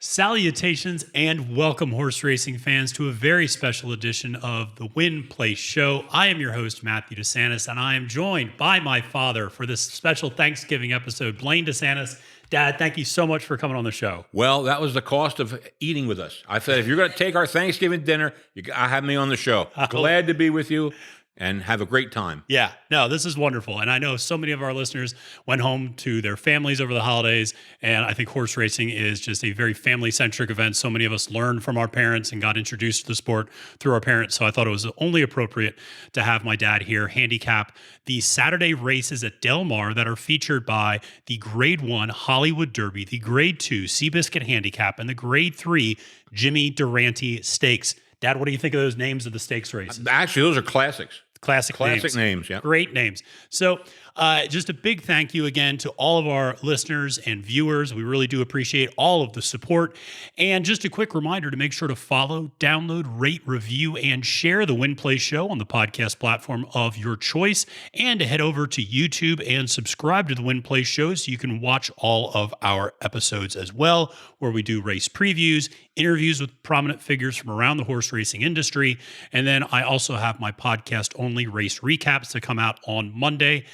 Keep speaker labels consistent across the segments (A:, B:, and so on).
A: Salutations and welcome, horse racing fans, to a very special edition of the Win Play Show. I am your host, Matthew DeSantis, and I am joined by my father for this special Thanksgiving episode, Blaine DeSantis. Dad, thank you so much for coming on the show.
B: Well, that was the cost of eating with us. I said, if you're going to take our Thanksgiving dinner, you got to have me on the show. Glad to be with you and have a great time.
A: Yeah, no, this is wonderful. And I know so many of our listeners went home to their families over the holidays. And I think horse racing is just a very family-centric event. So many of us learned from our parents and got introduced to the sport through our parents. So I thought it was only appropriate to have my dad here handicap the Saturday races at Del Mar that are featured by the Grade 1 Hollywood Derby, the Grade 2 Seabiscuit Handicap, and the Grade 3 Jimmy Durante Stakes. Dad, what do you think of those names of the stakes races?
B: Actually, those are classics.
A: Classic
B: names, yeah.
A: Great names. So just a big thank you again to all of our listeners and viewers. We really do appreciate all of the support. And just a quick reminder to make sure to follow, download, rate, review, and share the Win Play Show on the podcast platform of your choice, and to head over to YouTube and subscribe to the Win Play Show so you can watch all of our episodes as well, where we do race previews, interviews with prominent figures from around the horse racing industry. And then I also have my podcast-only race recaps that come out on Monday.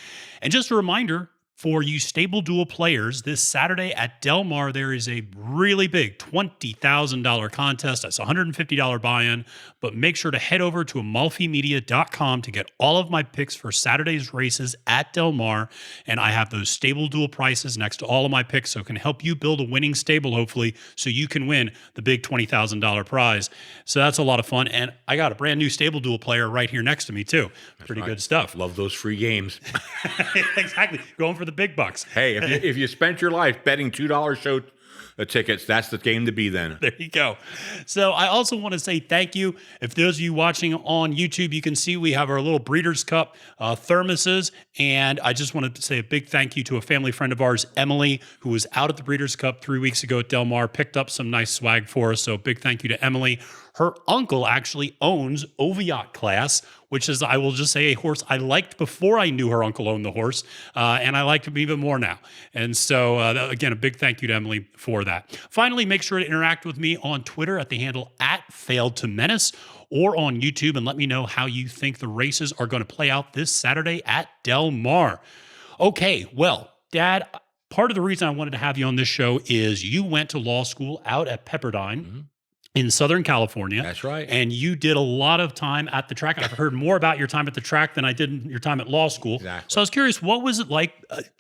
A: And just a reminder for you stable duel players, this Saturday at Del Mar, there is a really big $20,000 contest. That's a $150 buy-in, but make sure to head over to amalfimedia.com to get all of my picks for Saturday's races at Del Mar. And I have those stable duel prices next to all of my picks, so it can help you build a winning stable, hopefully, so you can win the big $20,000 prize. So that's a lot of fun. And I got a brand new stable duel player right here next to me, too. Pretty good stuff.
B: Love those free games.
A: Exactly. Going for the big bucks.
B: Hey, if you spent your life betting $2 show tickets, that's the game to be then.
A: There you go. So I also want to say thank you. If those of you watching on YouTube, you can see we have our little Breeders' Cup thermoses. And I just wanted to say a big thank you to a family friend of ours, Emily, who was out at the Breeders' Cup 3 weeks ago at Del Mar, picked up some nice swag for us. So big thank you to Emily. Her uncle actually owns Oviatt Class, which is, I will just say, a horse I liked before I knew her uncle owned the horse, and I like him even more now. And so, again, a big thank you to Emily for that. Finally, make sure to interact with me on Twitter at the handle @FailedToMenace, or on YouTube, and let me know how you think the races are going to play out this Saturday at Del Mar. Okay, well, Dad, part of the reason I wanted to have you on this show is you went to law school out at Pepperdine in Southern California.
B: That's right.
A: And you did a lot of time at the track. I've heard more about your time at the track than I did your time at law school.
B: Exactly.
A: So I was curious, what was it like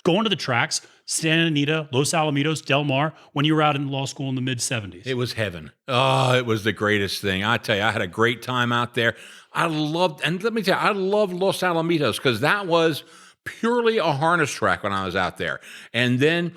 A: going to the tracks, Santa Anita, Los Alamitos, Del Mar, when you were out in law school in the mid-'70s?
B: It was heaven. Oh, it was the greatest thing. I tell you, I had a great time out there. I loved Los Alamitos because that was purely a harness track when I was out there. And then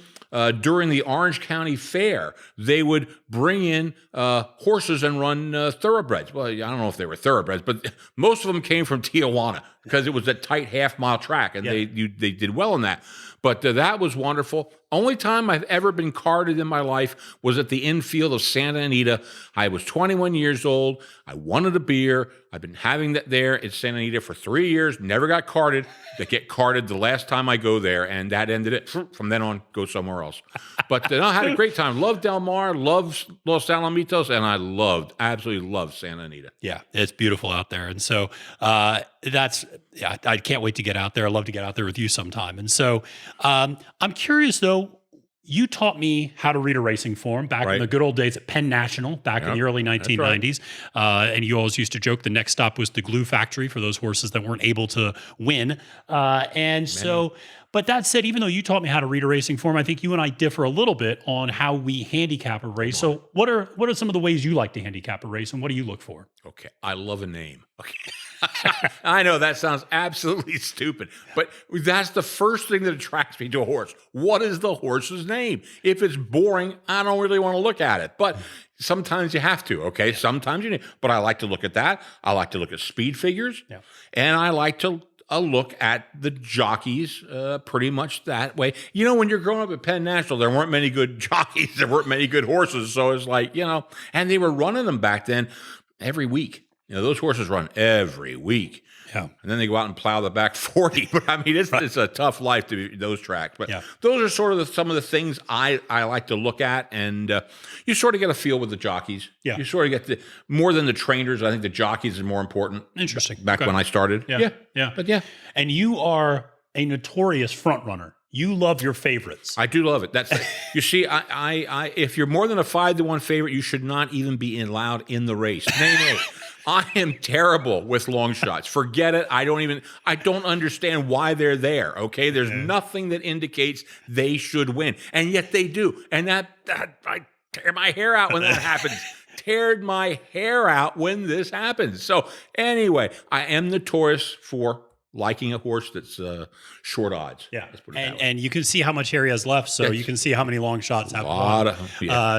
B: during the Orange County Fair, they would bring in horses and run thoroughbreds. Well, I don't know if they were thoroughbreds, but most of them came from Tijuana because it was a tight half-mile track, and they did well in that. But that was wonderful. Only time I've ever been carded in my life was at the infield of Santa Anita. I was 21 years old. I wanted a beer. I've been having that there at Santa Anita for 3 years. Never got carded. They get carded the last time I go there, and that ended it. From then on, go somewhere else. But I had a great time. Loved Del Mar, loved Los Alamitos, and I absolutely loved Santa Anita.
A: Yeah, it's beautiful out there. And so I can't wait to get out there. I'd love to get out there with you sometime. And so I'm curious, though, you taught me how to read a racing form back in the good old days at Penn National, back in the early 1990s. Right. And you always used to joke the next stop was the glue factory for those horses that weren't able to win. But that said, even though you taught me how to read a racing form, I think you and I differ a little bit on how we handicap a race. So what are some of the ways you like to handicap a race, and what do you look for?
B: Okay, I love a name. Okay. I know that sounds absolutely stupid, but that's the first thing that attracts me to a horse. What is the horse's name? If it's boring, I don't really want to look at it, but sometimes you have to, okay? Sometimes you need, but I like to look at that. I like to look at speed figures, and I like to look at the jockeys pretty much that way. You know, when you're growing up at Penn National, there weren't many good jockeys. There weren't many good horses. So it's like, and they were running them back then every week. You know, those horses run every week.
A: Yeah.
B: And then they go out and plow the back 40. But I mean, it's a tough life to be those tracks. But those are sort of some of the things I like to look at. And you sort of get a feel with the jockeys.
A: Yeah.
B: You sort of get more than the trainers. I think the jockeys are more important.
A: Interesting.
B: Back when I started.
A: Yeah.
B: But yeah.
A: And you are a notorious front runner. You love your favorites.
B: I do love it. That's you see, I if you're more than a 5-1 favorite, you should not even be allowed in the race. Nay. I am terrible with long shots. Forget it. I don't understand why they're there. Okay. There's nothing that indicates they should win. And yet they do. And that I tear my hair out when that happens. Teared my hair out when this happens. So anyway, I am notorious for liking a horse that's short odds.
A: Yeah.
B: Let's put it that way.
A: And you can see how much hair he has left, so you can see how many long shots have won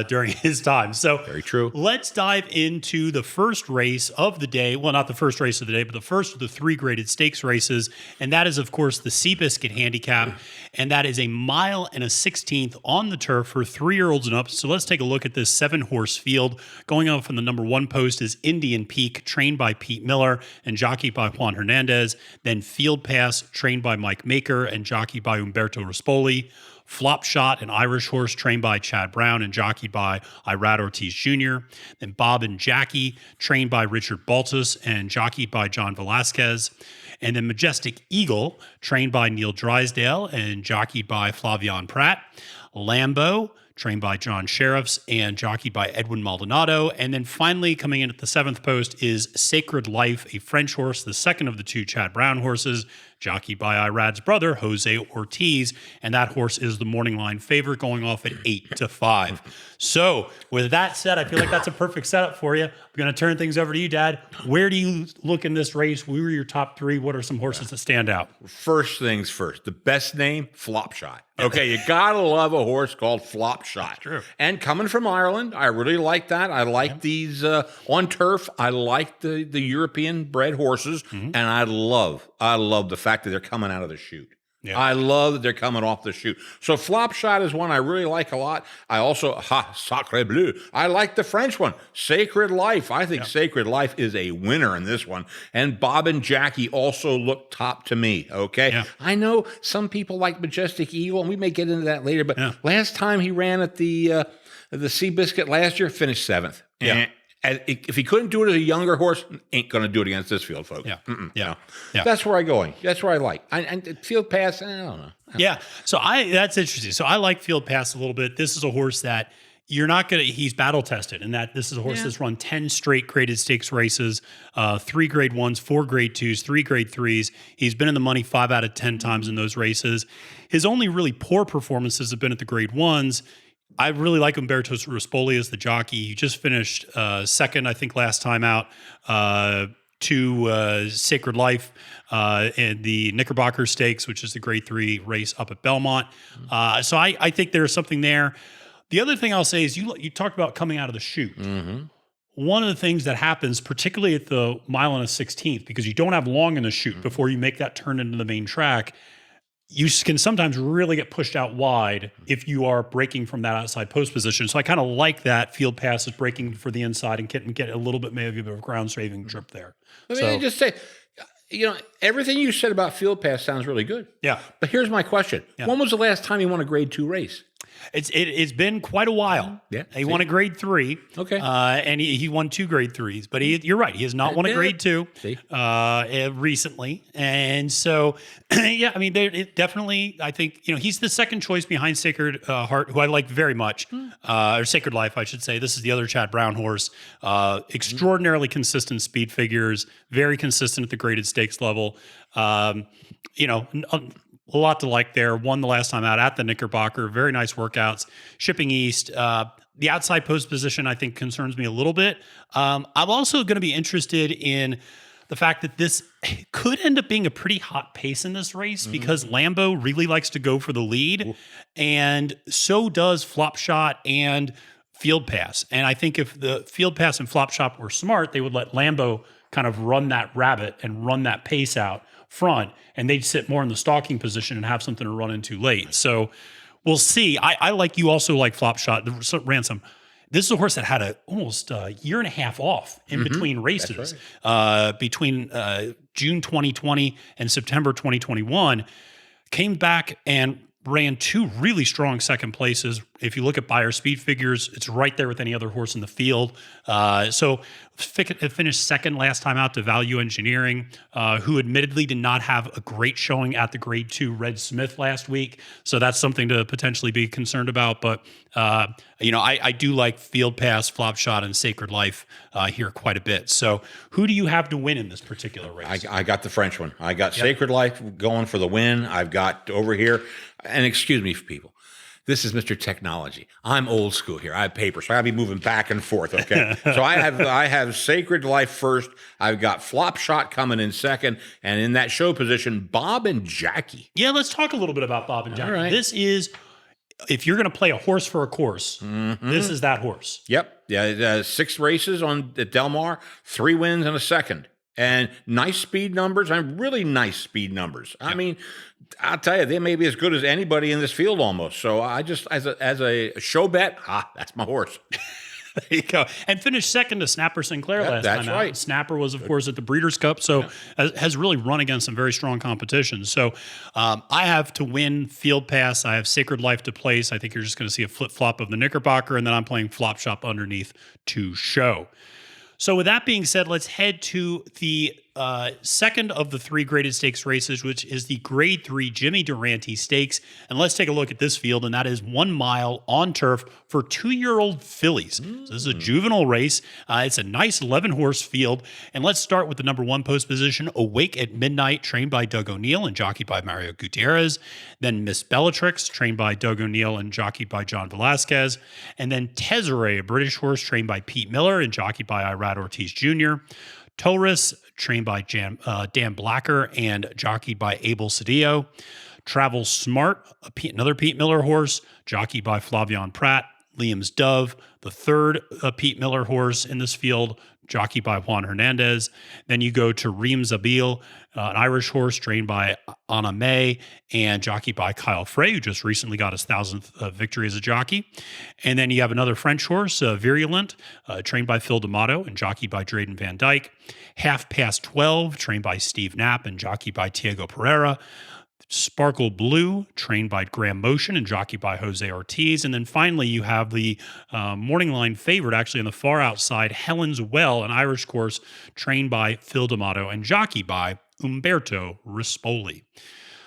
A: during his time. So
B: very true.
A: Let's dive into the first race of the day. Well, not the first race of the day, but the first of the 3 graded stakes races. And that is, of course, the Seabiscuit Handicap. And that is a 1.16 miles on the turf for 3-year-olds and up. So let's take a look at this 7-horse field. Going on from the number 1 post is Indian Peak, trained by Pete Miller and jockeyed by Juan Hernandez. Then Field Pass, trained by Mike Maker and jockeyed by Umberto Rispoli. Flop Shot, an Irish horse trained by Chad Brown and jockeyed by Irad Ortiz Jr. Then Bob and Jackie, trained by Richard Baltus and jockeyed by John Velasquez. And then Majestic Eagle, trained by Neil Drysdale and jockeyed by Flavian Pratt. Lambo, trained by John Sheriffs and jockeyed by Edwin Maldonado. And then finally, coming in at the 7th post is Sacred Life, a French horse, the second of the 2 Chad Brown horses, jockeyed by Irad's brother, Jose Ortiz. And that horse is the morning line favorite, going off at 8-5. So with that said, I feel like that's a perfect setup for you. I'm going to turn things over to you, Dad. Where do you look in this race? Who are your top 3? What are some horses that stand out?
B: First things first. The best name, Flop Shot. Okay, you got to love a horse called Flop Shot.
A: That's true.
B: And coming from Ireland, I really like that. I like these on turf. I like the European bred horses. And I love the fact that they're coming out of the chute. Yeah. I love that they're coming off the chute. So Flop Shot is one I really like a lot. I also, Sacre Bleu. I like the French one, Sacred Life. I think Sacred Life is a winner in this one. And Bob and Jackie also look top to me, okay? Yeah. I know some people like Majestic Eagle, and we may get into that later, but last time he ran at the Seabiscuit last year, finished 7th. Yeah. And if he couldn't do it as a younger horse, ain't going to do it against this field, folks.
A: Yeah.
B: That's where I go. That's where I like. And Field Pass, I don't know.
A: Yeah. So that's interesting. So I like Field Pass a little bit. This is a horse that you're not going to, he's battle tested, and that this is a horse that's run 10 straight graded stakes races, 3 grade 1s, 4 grade 2s, 3 grade 3s. He's been in the money 5 out of 10 times in those races. His only really poor performances have been at the grade 1s. I really like Umberto Rispoli as the jockey. He just finished second, I think, last time out to Sacred Life in the Knickerbocker Stakes, which is the grade 3 race up at Belmont. So I think there's something there. The other thing I'll say is you talked about coming out of the chute. One of the things that happens, particularly at the 1.16 miles, because you don't have long in the chute before you make that turn into the main track, you can sometimes really get pushed out wide if you are breaking from that outside post position. So I kind of like that Field Pass is breaking for the inside and get a little bit maybe of a ground saving trip there.
B: Let me just say, everything you said about Field Pass sounds really good. Yeah. But here's my question. Yeah. When was the last time you won a grade 2 race?
A: It's been quite a while. Yeah, he won a grade 3. Okay, and he won 2 grade 3s. But you're right, he has not won a grade 2 recently. And so, I mean, it definitely. I think he's the second choice behind Sacred Heart, who I like very much, or Sacred Life, I should say. This is the other Chad Brown horse. Extraordinarily consistent speed figures, very consistent at the graded stakes level. A lot to like there. Won the last time out at the Knickerbocker. Very nice workouts. Shipping East. The outside post position, I think, concerns me a little bit. I'm also going to be interested in the fact that this could end up being a pretty hot pace in this race because Lambo really likes to go for the lead, and so does Flop Shot and Field Pass. And I think if the Field Pass and Flop Shot were smart, they would let Lambo kind of run that rabbit and run that pace out front, and they'd sit more in the stalking position and have something to run into late. So we'll see. I like you also like Flop Shot, the Ransom. This is a horse that had almost a year and a half off in between races, between June 2020 and September 2021. Came back and ran two really strong second places. If you look at buyer speed figures, it's right there with any other horse in the field. So it finished second last time out to Value Engineering, who admittedly did not have a great showing at the Grade 2 Red Smith last week. So that's something to potentially be concerned about. But, I do like Field Pass, Flop Shot, and Sacred Life here quite a bit. So who do you have to win in this particular race?
B: I got the French one. I got Sacred Life going for the win. I've got over here, and excuse me, people. This is Mr. Technology. I'm old school here. I have paper, so I gotta be moving back and forth. Okay, so I have Sacred Life first. I've got Flop Shot coming in second, and in that show position, Bob and Jackie.
A: Yeah, let's talk a little bit about Bob and Jackie.
B: All right.
A: This is, if you're going to play a horse for a course, this is that horse.
B: Yep. Yeah. 6 races at Del Mar, 3 wins and a second. And nice speed numbers, and really nice speed numbers. I mean, I'll tell you, they may be as good as anybody in this field almost. So I just, as a show bet, that's my horse.
A: There you go. And finished second to Snapper Sinclair last time out.
B: That's right.
A: Snapper was, of course, at the Breeders' Cup, so has really run against some very strong competition. So I have to win Field Pass. I have Sacred Life to place. I think you're just going to see a flip-flop of the Knickerbocker, and then I'm playing Flop Shop underneath to show. So with that being said, let's head to the second of the 3 graded stakes races, which is the Grade 3 Jimmy Durante Stakes. And let's take a look at this field, and that is 1 mile on turf for 2-year-old fillies. So this is a juvenile race. It's a nice 11-horse field. And let's start with the number 1 post position, Awake at Midnight, trained by Doug O'Neill and jockeyed by Mario Gutierrez. Then Miss Bellatrix, trained by Doug O'Neill and jockeyed by John Velasquez. And then Tezzeret, a British horse trained by Pete Miller and jockeyed by Irad Ortiz Jr. Taurus, trained by Dan Blacker and jockeyed by Abel Cedillo. Travel Smart, another Pete Miller horse, jockeyed by Flavian Pratt. Liam's Dove, the third Pete Miller horse in this field, jockeyed by Juan Hernandez. Then you go to Reem Zabil, an Irish horse trained by Anna May and jockeyed by Kyle Frey, who just recently got his 1,000th victory as a jockey. And then you have another French horse, Virulent, trained by Phil D'Amato and jockeyed by Drayden Van Dyke. Half Past 12, trained by Steve Knapp and jockeyed by Diego Pereira. Sparkle Blue, trained by Graham Motion and jockeyed by Jose Ortiz. And then finally, you have the morning line favorite, actually on the far outside, Helen's Well, an Irish horse trained by Phil D'Amato and jockeyed by Umberto Rispoli.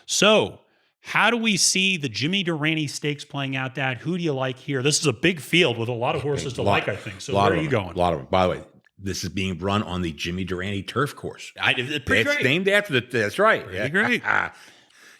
A: So, how do we see the Jimmy Durante Stakes playing out that? Who do you like here? This is a big field with a lot of horses to like, I think. So where are you going?
B: A lot of them. By the way, this is being run on the Jimmy Durante turf course.
A: It's
B: It's named after that's right.
A: Pretty great.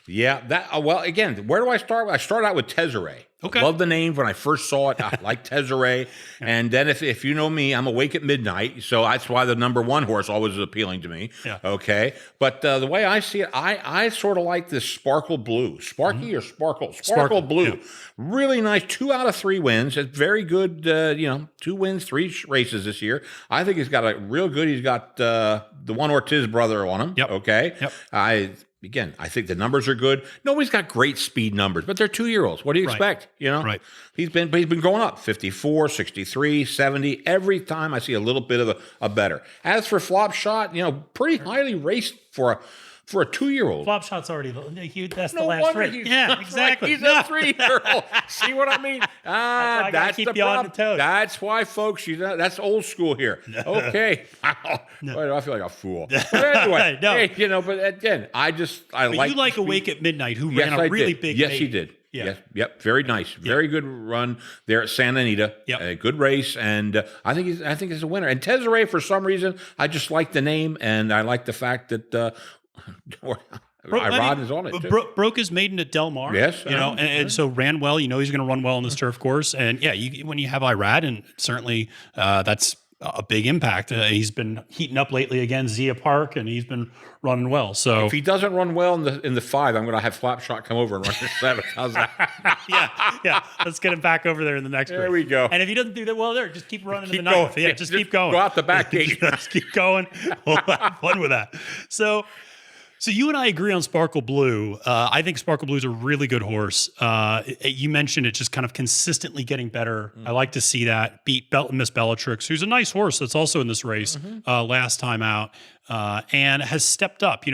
B: Yeah, well, again, where do I start? I start out with Tezzeret.
A: Okay.
B: Love the name when I first saw it. I like Tezzeret. And then if you know me, I'm Awake at Midnight. So that's why the number 1 horse always is appealing to me.
A: Yeah.
B: Okay. But the way I see it, I sort of like this Sparkle Blue. Sparky or Sparkle? Sparkle Blue.
A: Yeah.
B: Really nice. 2 out of 3 wins. It's very good, 2 wins, 3 races this year. I think he's got a real good, he's got the Juan Ortiz brother on him.
A: Yep.
B: Okay.
A: Yep.
B: Again, I think the numbers are good. Nobody's got great speed numbers, but they're 2-year-olds. What do you expect?
A: Right.
B: He's been going up 54, 63, 70. Every time I see a little bit of a better. As for Flop Shot, pretty highly raced for a 2-year-old.
A: Flop Shot's already, that's
B: No
A: the last
B: wonder
A: race. Yeah, exactly.
B: He's a 3-year-old. See what I mean?
A: I gotta keep
B: the
A: you on
B: problem.
A: the toes.
B: That's why, folks, that's old school here. Okay. Boy, do I feel like a fool. But anyway,
A: No.
B: hey, but again, I
A: But
B: like
A: you like
B: speed.
A: Awake at Midnight, who
B: Yes,
A: ran a
B: I
A: really
B: did.
A: big
B: Yes,
A: maiden.
B: he did.
A: Yeah.
B: Yes, yep. Very nice. Very good run there at Santa Anita.
A: Yep.
B: A good race, and I think he's a winner. And Tezzeret, for some reason, I just like the name, and I like the fact that Irad is on it too.
A: Broke his maiden at Del Mar.
B: Yes,
A: and so ran well. He's going to run well on this turf course. And yeah, when you have Irad, and certainly that's a big impact. He's been heating up lately again, Zia Park, and he's been running well. So
B: if he doesn't run well in the 5, I'm going to have Flop Shot come over and run the 7. How's that?
A: yeah. Let's get him back over there in the next
B: There
A: race.
B: we go.
A: And if he doesn't do that well there, just keep running
B: Keep
A: to the 9th.
B: going.
A: Yeah, just keep going.
B: Go out the back gate.
A: Just keep going. We'll have fun with that. So So you and I agree on Sparkle Blue. I think Sparkle Blue is a really good horse. You mentioned it just kind of consistently getting better. I like to see that. Beat Miss Bellatrix, who's a nice horse that's also in this race last time out, and has stepped up.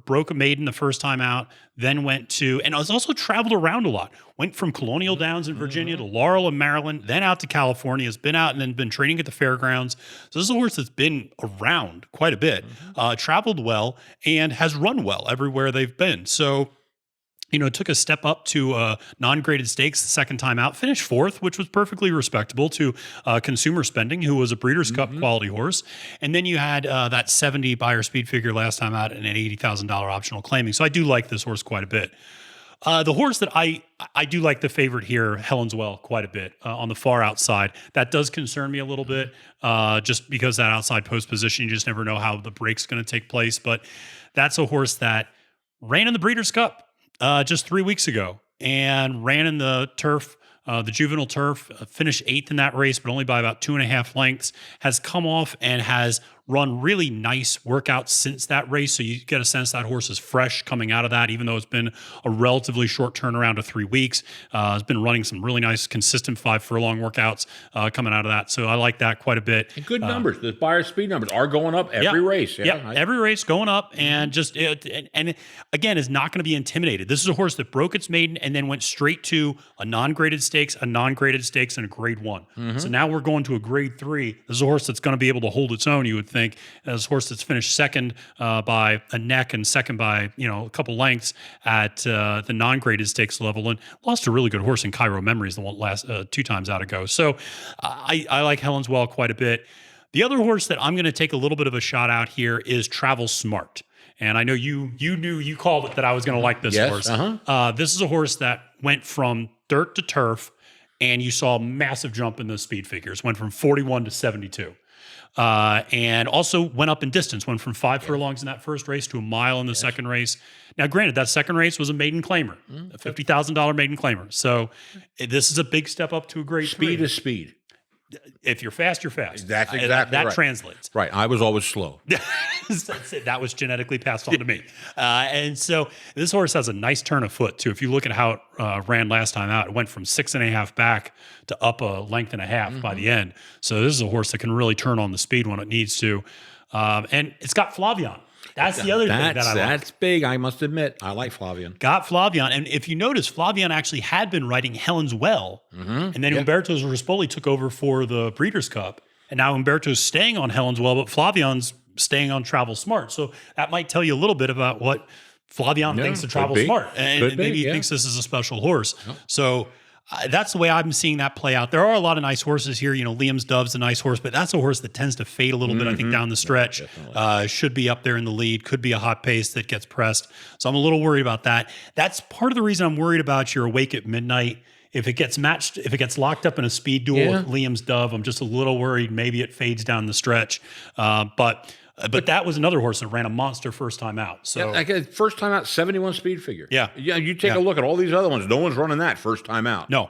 A: Broke a maiden the first time out, then went to, and has also traveled around a lot. Went from Colonial Downs in Virginia to Laurel in Maryland, then out to California, has been out and then been training at the fairgrounds. So this is a horse that's been around quite a bit, traveled well, and has run well everywhere they've been. So, took a step up to non-graded stakes the second time out, finished fourth, which was perfectly respectable to Consumer Spending, who was a Breeders' Cup quality horse. And then you had that 70 buyer speed figure last time out and an $80,000 optional claiming. So I do like this horse quite a bit. The horse that I do like the favorite here, Helen's Well, quite a bit on the far outside. That does concern me a little bit, just because that outside post position, you just never know how the break's going to take place. But that's a horse that ran in the Breeders' Cup just 3 weeks ago and ran in the turf, the juvenile turf, finished 8th in that race, but only by about 2.5 lengths, has come off and has run really nice workouts since that race. So you get a sense that horse is fresh coming out of that, even though it's been a relatively short turnaround of 3 weeks. Has been running some really nice, consistent 5 furlong workouts coming out of that. So I like that quite a bit.
B: And good numbers. The buyer speed numbers are going up every race.
A: Every race going up, and just and again is not going to be intimidated. This is a horse that broke its maiden and then went straight to a non-graded stakes, and a grade 1. So now we're going to a grade 3. This is a horse that's going to be able to hold its own, you would think. As a horse that's finished second by a neck and second by a couple lengths at the non-graded stakes level, and lost a really good horse in Cairo Memories the one last 2 times out ago. So I like Helen's Well quite a bit. The other horse that I'm going to take a little bit of a shot out here is Travel Smart. And I know you called it that I was going to like this horse. This is a horse that went from dirt to turf, and you saw a massive jump in the speed figures. Went from 41 to 72. And also went up in distance, went from 5 furlongs in that first race to a mile in the second race. Now, granted, that second race was a maiden claimer, a $50,000 maiden claimer. So this is a big step up to a grade 3.
B: Speed is speed.
A: If you're fast, you're fast.
B: That's exactly
A: that
B: right.
A: translates.
B: Right. I was always slow.
A: That was genetically passed on to me. And so this horse has a nice turn of foot, too. If you look at how it ran last time out, it went from 6.5 back to up a length and a half by the end. So this is a horse that can really turn on the speed when it needs to. And it's got Flavian. That's the other thing that I like.
B: That's big, I must admit. I like Flavian.
A: Got Flavian. And if you notice, Flavian actually had been riding Helen's Well. And then Umberto's Rispoli took over for the Breeders' Cup. And now Umberto's staying on Helen's Well, but Flavian's staying on Travel Smart. So that might tell you a little bit about what Flavian thinks of Travel Smart. And maybe he thinks this is a special horse. So that's the way I'm seeing that play out. There are a lot of nice horses here. Liam's Dove's a nice horse, but that's a horse that tends to fade a little bit, I think, down the stretch. Should be up there in the lead, could be a hot pace that gets pressed. So I'm a little worried about that. That's part of the reason I'm worried about your Awake at Midnight. If it gets matched, if it gets locked up in a speed duel with Liam's Dove, I'm just a little worried maybe it fades down the stretch. But that was another horse that ran a monster first time out. So
B: first time out, 71 speed figure.
A: Yeah.
B: You take a look at all these other ones. No one's running that first time out.
A: No.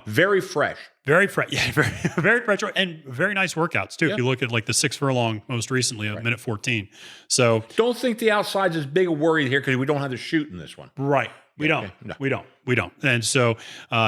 B: Very fresh.
A: Very fresh. Yeah, very fresh. And very nice workouts, too. If you look at like the 6 furlong most recently, at minute 14. So
B: don't think the outside's as big a worry here because we don't have the shoot in this one.
A: Right. We don't. And so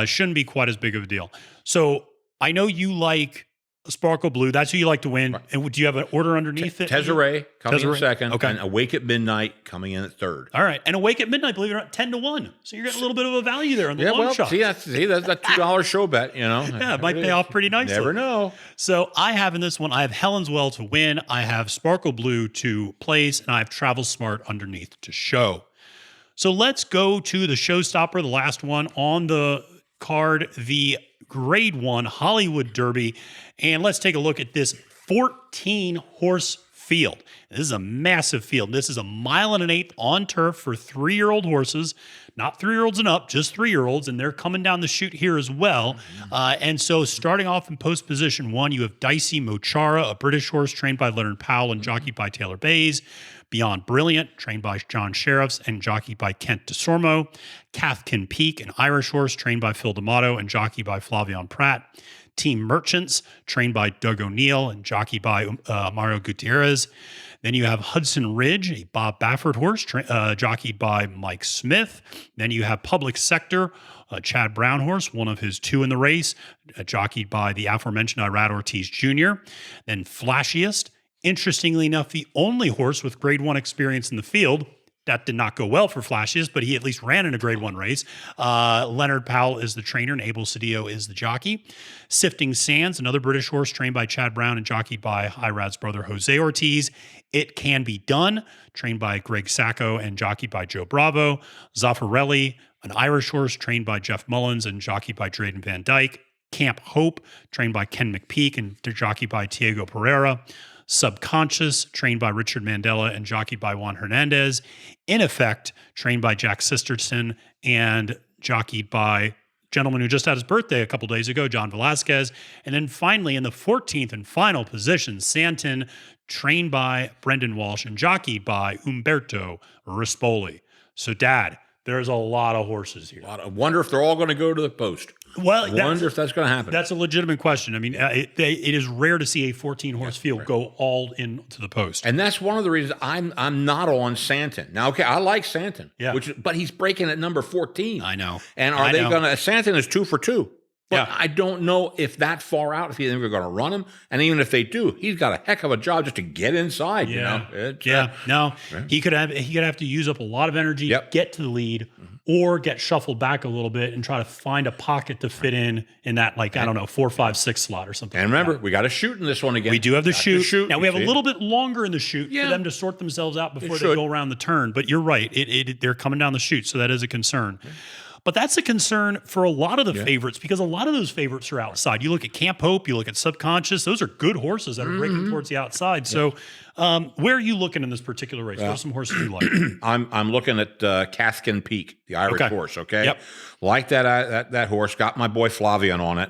A: shouldn't be quite as big of a deal. So I know you like Sparkle Blue. That's who you like to win. Right. And do you have an order underneath it?
B: Tezzeret coming in second. Okay. And Awake at Midnight coming in at third.
A: All right. And Awake at Midnight, believe it or not, 10-1. So you're getting a little bit of a value there on the long shot.
B: See, that's that $2 show bet,
A: Yeah, it might pay off pretty nicely.
B: Never know.
A: So I have in this one, I have Helen's Well to win. I have Sparkle Blue to place, and I have Travel Smart underneath to show. So let's go to the showstopper, the last one on the card, the Grade 1 Hollywood Derby. And let's take a look at this 14-horse field. This is a massive field. This is a 1.1 miles on turf for 3-year-old horses, not 3-year-olds and up, just 3-year-olds, and they're coming down the chute here as well. And so starting off in post position 1, you have Dicey Mochara, a British horse trained by Leonard Powell and jockeyed by Taylor Bays. Beyond Brilliant, trained by John Sheriffs and jockeyed by Kent DeSormo. Cathkin Peak, an Irish horse trained by Phil D'Amato and jockeyed by Flavian Pratt. Team Merchants, trained by Doug O'Neill and jockeyed by Mario Gutierrez. Then you have Hudson Ridge, a Bob Baffert horse, jockeyed by Mike Smith. Then you have Public Sector, a Chad Brown horse, one of his two in the race, jockeyed by the aforementioned Irad Ortiz Jr. Then Flashiest, interestingly enough, the only horse with Grade 1 experience in the field. That did not go well for Flashiest, but he at least ran in a Grade 1 race. Leonard Powell is the trainer and Abel Cedillo is the jockey. Sifting Sands, another British horse trained by Chad Brown and jockeyed by Irad's brother Jose Ortiz. It Can Be Done, trained by Greg Sacco and jockeyed by Joe Bravo. Zaffarelli, an Irish horse trained by Jeff Mullins and jockeyed by Drayden Van Dyke. Camp Hope, trained by Ken McPeak and jockeyed by Diego Pereira. Subconscious, trained by Richard Mandela and jockeyed by Juan Hernandez. In Effect, trained by Jack Sisterson and jockeyed by a gentleman who just had his birthday a couple days ago, John Velasquez. And then finally, in the 14th and final position, Santin, trained by Brendan Walsh and jockeyed by Umberto Rispoli. So, Dad, there's a lot of horses here.
B: I wonder if they're all going to go to the post.
A: Well,
B: I wonder if that's going to happen.
A: That's a legitimate question. I mean, it is rare to see a 14-horse field go all in to the post.
B: And that's one of the reasons I'm not on Santin. Now, okay, I like Santin, but he's breaking at number 14.
A: I know.
B: And are they going to? Santin is 2 for 2. But I don't know if that far out, if they're going to run him. And even if they do, he's got a heck of a job just to get inside.
A: Yeah.
B: You know?
A: He could have to use up a lot of energy, get to the lead, or get shuffled back a little bit and try to find a pocket to fit in that, like, I don't know, 4, 5, 6 slot or something.
B: And remember, we got to shoot in this one again.
A: We do have the shoot. Now, we have a little bit longer in the shoot for them to sort themselves out before they go around the turn. But you're right. They're coming down the chute, so that is a concern. But that's a concern for a lot of the favorites because a lot of those favorites are outside. You look at Camp Hope, you look at Subconscious. Those are good horses that are breaking towards the outside. So where are you looking in this particular race? What are some horses you like?
B: I'm looking at Caskin Peak, the Irish horse, okay?
A: Yep.
B: Like that horse. Got my boy Flavian on it,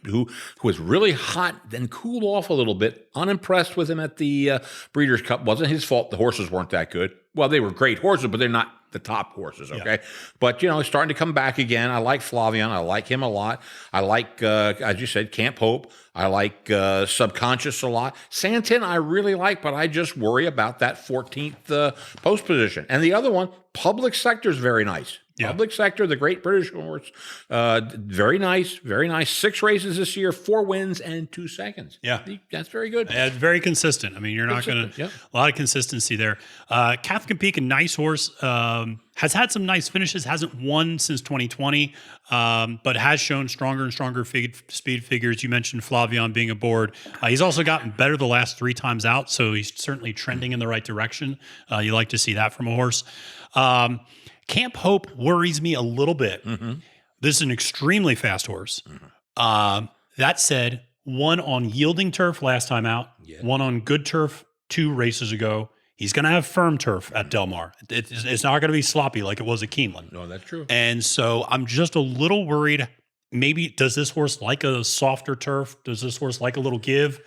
B: who was really hot, then cooled off a little bit. Unimpressed with him at the Breeders' Cup. Wasn't his fault the horses weren't that good. Well, they were great horses, but they're not the top horses, okay? Yeah. But, he's starting to come back again. I like Flavian. I like him a lot. I like, as you said, Camp Hope. I like Subconscious a lot. Santin I really like, but I just worry about that 14th post position. And the other one, Public Sector is very nice. Yeah. Public Sector, the great British horse, very nice, very nice. 6 races this year, 4 wins and 2 seconds.
A: Yeah,
B: that's very good.
A: Very consistent. I mean, you're not going to a lot of consistency there. Caskin Peak, a nice horse, has had some nice finishes. Hasn't won since 2020, but has shown stronger and stronger speed figures. You mentioned Flavian being aboard. He's also gotten better the last 3 times out, so he's certainly trending in the right direction. You like to see that from a horse. Camp Hope worries me a little bit. This is an extremely fast horse. That said, won on yielding turf last time out, won on good turf 2 races ago. He's going to have firm turf at Del Mar. It's not going to be sloppy like it was at Keeneland.
B: No, that's true.
A: And so I'm just a little worried. Maybe does this horse like a softer turf? Does this horse like a little give?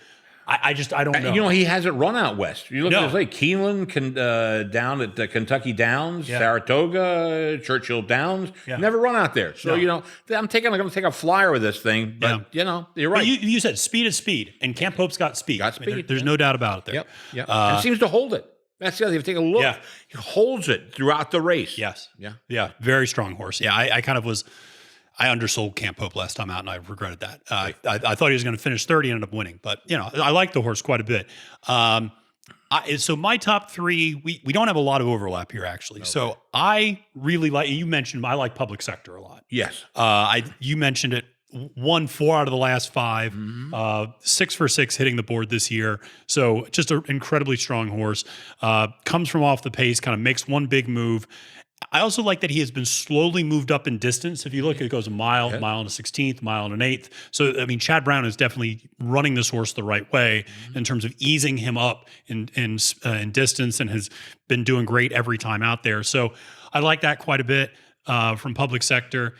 A: I don't know.
B: He hasn't run out west. You look at his like Keeneland, down at Kentucky Downs, Saratoga, Churchill Downs. Never run out there. So I'm going to take a flyer with this thing. But you're right.
A: But you said speed is speed, and Camp Hope's got speed. There's no doubt about it there.
B: Yep. And seems to hold it. That's the other thing. If you take a look, he holds it throughout the race.
A: Yes. Yeah. Very strong horse. Yeah. I kind of was. I undersold Camp Hope last time out, and I regretted that. I thought he was going to finish 30 and ended up winning. But, I like the horse quite a bit. So my top 3, we don't have a lot of overlap here, actually. Okay. So I really like, you mentioned, I like Public Sector a lot.
B: Yes.
A: You mentioned it, won 4 out of the last 5, 6 for 6 hitting the board this year. So just an incredibly strong horse. Comes from off the pace, kind of makes one big move. I also like that he has been slowly moved up in distance. If you look, it goes a mile and a 16th, mile and an 1/8. So, I mean, Chad Brown is definitely running this horse the right way in terms of easing him up in distance and has been doing great every time out there. So I like that quite a bit from Public Sector.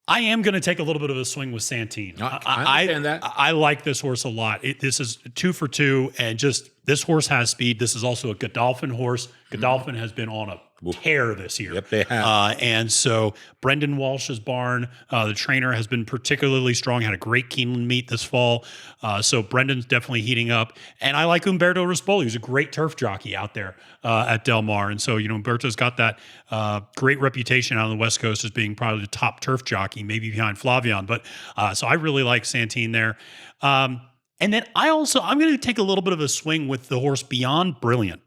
A: I am going to take a little bit of a swing with Santin.
B: I understand that.
A: I like this horse a lot. This is 2 for 2, and just this horse has speed. This is also a Godolphin horse. Godolphin has been on a tear this year.
B: Yep, they have.
A: And so Brendan Walsh's barn, the trainer, has been particularly strong, had a great Keeneland meet this fall. So Brendan's definitely heating up. And I like Umberto Rispoli, who's a great turf jockey out there at Del Mar. And so, Umberto's got that great reputation out on the West Coast as being probably the top turf jockey, maybe behind Flavian. But so I really like Santine there. And then I'm going to take a little bit of a swing with the horse Beyond Brilliant.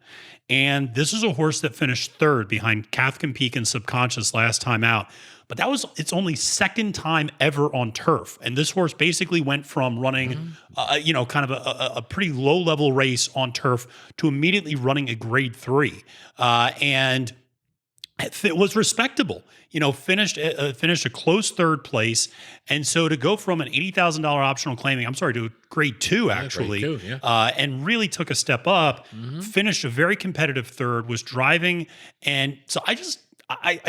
A: And this is a horse that finished third behind Cathkin Peak and Subconscious last time out. But its only second time ever on turf. And this horse basically went from running, kind of a pretty low level race on turf to immediately running a grade 3. And it was respectable, finished a close third place. And so to go from an $80,000 optional claiming, to a grade 2 actually,
B: grade 2, yeah.
A: And really took a step up, finished a very competitive third, was driving. And so I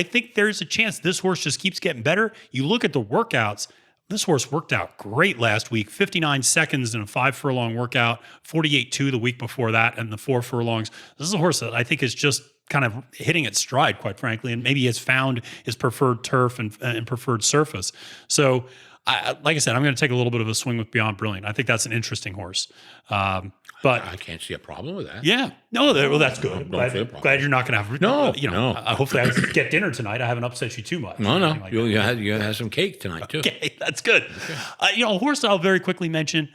A: think there's a chance this horse just keeps getting better. You look at the workouts, this horse worked out great last week, 59 seconds in a 5 furlong workout, 48.2 the week before that, and the 4 furlongs. This is a horse that I think is just kind of hitting its stride, quite frankly, and maybe has found his preferred turf and preferred surface. So, like I said, I'm going to take a little bit of a swing with Beyond Brilliant. I think that's an interesting horse. But
B: I can't see a problem with that.
A: Yeah. No, that's good. Glad you're not going to have...
B: No.
A: Hopefully I get dinner tonight. I haven't upset you too much.
B: No. Like you have some cake tonight, too.
A: Okay, that's good. Okay. A horse I'll very quickly mention,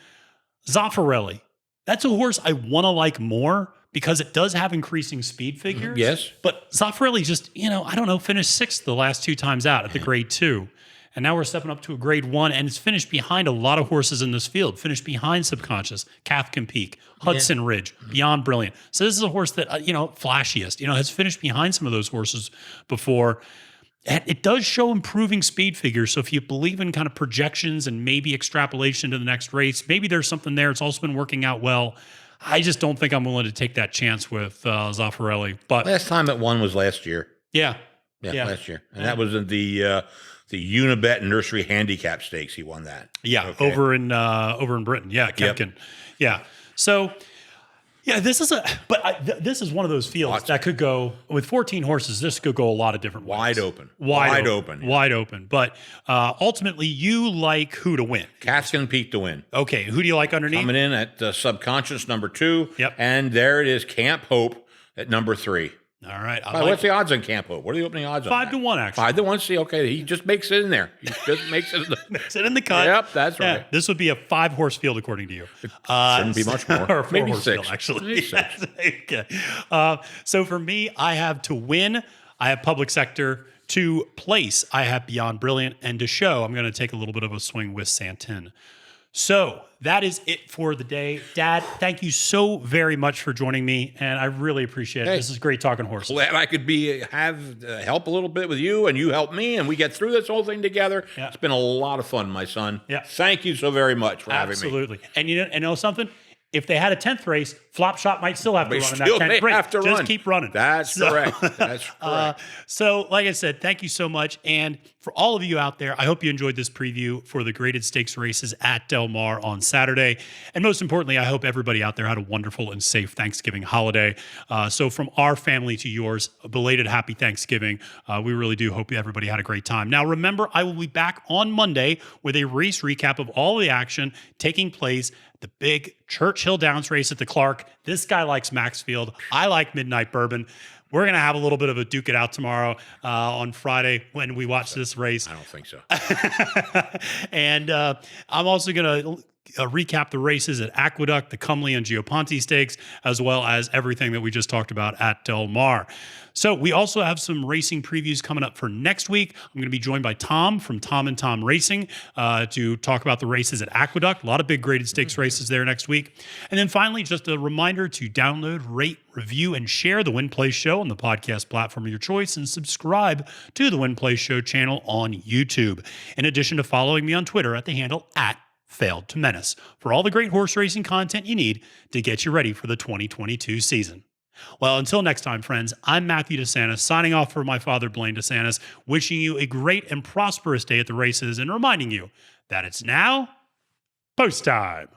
A: Zaffarelli. That's a horse I want to like more because it does have increasing speed figures.
B: Yes.
A: But Zaffarelli just, finished 6th the last 2 times out at the grade 2. And now we're stepping up to a grade 1, and it's finished behind a lot of horses in this field. Finished behind Subconscious, Cathkin Peak, Hudson Ridge, Beyond Brilliant. So this is a horse that, flashiest, has finished behind some of those horses before. And it does show improving speed figures. So if you believe in kind of projections and maybe extrapolation to the next race, maybe there's something there. It's also been working out well. I just don't think I'm willing to take that chance with Zaffarelli. But
B: last time it won was last year.
A: Yeah,
B: last year. And that was in the Unibet Nursery Handicap Stakes. He won that.
A: Yeah,
B: okay.
A: over in Britain. Yeah, Kempkin. Yep. Yeah. So, this is one of those fields that could go with 14 horses. This could go a lot of different ways. Wide open. But ultimately, you like who to win?
B: Cathkin Peak to win.
A: Okay. Who do you like underneath?
B: Coming in at Subconscious number 2.
A: Yep.
B: And there it is, Camp Hope at number 3.
A: All right.
B: What's the odds on Camp Hope? What are the opening odds on
A: 5 to 1, actually.
B: 5 to 1. See, okay, he just makes it in there. He just makes it.
A: Makes it in the cut.
B: Yep, that's right.
A: Yeah, this would be a 5-horse field, according to you.
B: Shouldn't be much more.
A: Or a 4-horse
B: Maybe
A: field,
B: 6.
A: actually.
B: Maybe 6.
A: Okay. So for me, I have to win. I have public sector. To place, I have Beyond Brilliant. And to show, I'm going to take a little bit of a swing with Santin. So that is it for the day. Dad, thank you so very much for joining me, and I really appreciate it.
B: Hey,
A: this is great talking horses.
B: Glad I could help a little bit with you, and you help me, and we get through this whole thing together.
A: Yeah.
B: It's been a lot of fun, my son.
A: Yeah.
B: Thank you so very much for having me.
A: Absolutely. And you know something? If they had a 10th race, Flop Shot might still have to run in that 10th race.
B: Have to
A: Just
B: run.
A: keep running.
B: That's correct. That's correct.
A: So, like I said, thank you so much. And for all of you out there, I hope you enjoyed this preview for the graded stakes races at Del Mar on Saturday. And most importantly, I hope everybody out there had a wonderful and safe Thanksgiving holiday. So from our family to yours, a belated happy Thanksgiving. We really do hope everybody had a great time. Now, remember, I will be back on Monday with a race recap of all the action taking place the big Churchill Downs race at the Clark. This guy likes Maxfield. I like Midnight Bourbon. We're going to have a little bit of a duke it out tomorrow on Friday when we watch this race.
B: I don't think so.
A: And I'm also going to recap the races at Aqueduct, the Cumley and Geoponte Stakes, as well as everything that we just talked about at Del Mar. So we also have some racing previews coming up for next week. I'm going to be joined by Tom from Tom and Tom Racing to talk about the races at Aqueduct. A lot of big graded stakes races there next week. And then finally, just a reminder to download, rate, review, and share the Win Play Show on the podcast platform of your choice, and subscribe to the Win Play Show channel on YouTube. In addition to following me on Twitter at the handle @Failed to Menace for all the great horse racing content you need to get you ready for the 2022 season. Well, until next time, friends, I'm Matthew DeSantis, signing off for my father, Blaine DeSantis, wishing you a great and prosperous day at the races and reminding you that it's now post time.